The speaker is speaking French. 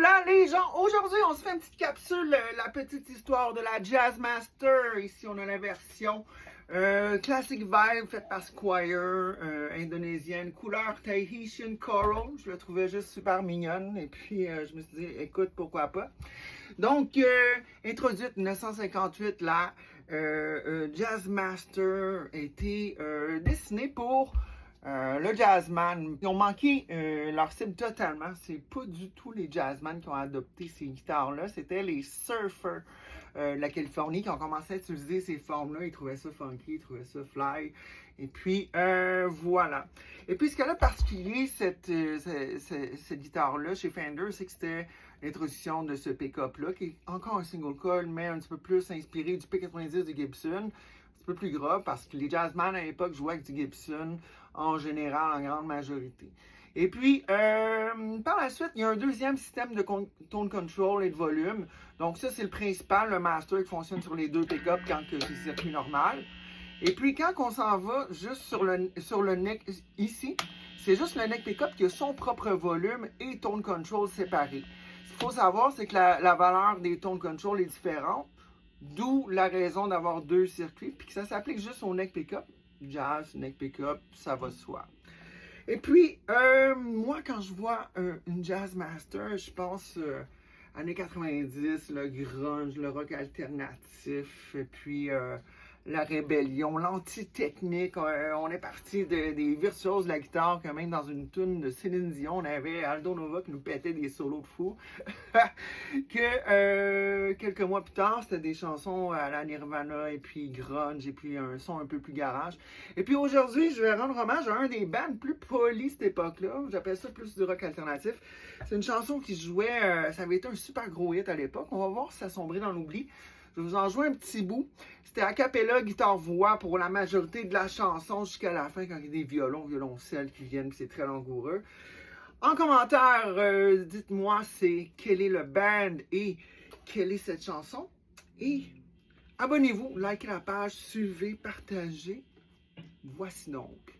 Voilà les gens, aujourd'hui on se fait une petite capsule, la petite histoire de la Jazzmaster. Ici on a la version Classic Vibe faite par Squire, indonésienne, couleur Tahitian Coral. Je la trouvais juste super mignonne et puis je me suis dit écoute pourquoi pas. Donc introduite 1958, la Jazzmaster a été dessinée pour le jazzman. Ils ont manqué leur cible totalement. C'est pas du tout les jazzman qui ont adopté ces guitares-là. C'était les surfers de la Californie qui ont commencé à utiliser ces formes-là. Ils trouvaient ça funky, ils trouvaient ça fly. Et puis, voilà. Et puis, ce qu'elle a de particulier, cette guitare-là, chez Fender, c'est que c'était l'introduction de ce pick-up-là, qui est encore un single coil, mais un petit peu plus inspiré du P90 de Gibson. Un peu plus gras parce que les jazzmen à l'époque jouaient avec du Gibson en général, en grande majorité. Et puis, par la suite, il y a un deuxième système de tone control et de volume. Donc ça, c'est le principal, le master qui fonctionne sur les deux pick-up quand c'est circuit normal. Et puis, quand on s'en va juste sur le neck ici, c'est juste le neck pick-up qui a son propre volume et tone control séparés. Ce qu'il faut savoir, c'est que la valeur des tone control est différente. D'où la raison d'avoir deux circuits, puis que ça s'applique juste au neck pickup. Jazz, neck pickup, ça va de soi. Et puis, moi, quand je vois une Jazzmaster, je pense années 90, le grunge, le rock alternatif, et puis la rébellion, l'anti-technique. On est parti des virtuoses de la guitare, quand même dans une tune de Céline Dion, on avait Aldo Nova qui nous pétait des solos de fou. Que quelques mois plus tard, c'était des chansons à la Nirvana et puis grunge et puis un son un peu plus garage. Et puis aujourd'hui, je vais rendre hommage à un des bands plus polis cette époque-là. J'appelle ça plus du rock alternatif. C'est une chanson qui se jouait, ça avait été un super gros hit à l'époque. On va voir si ça sombrait dans l'oubli. Je vais vous en jouer un petit bout. C'était a cappella, guitare-voix pour la majorité de la chanson jusqu'à la fin quand il y a des violons, violoncelles qui viennent, c'est très langoureux. En commentaire, dites-moi quel est le band et quelle est cette chanson. Et abonnez-vous, likez la page, suivez, partagez. Voici donc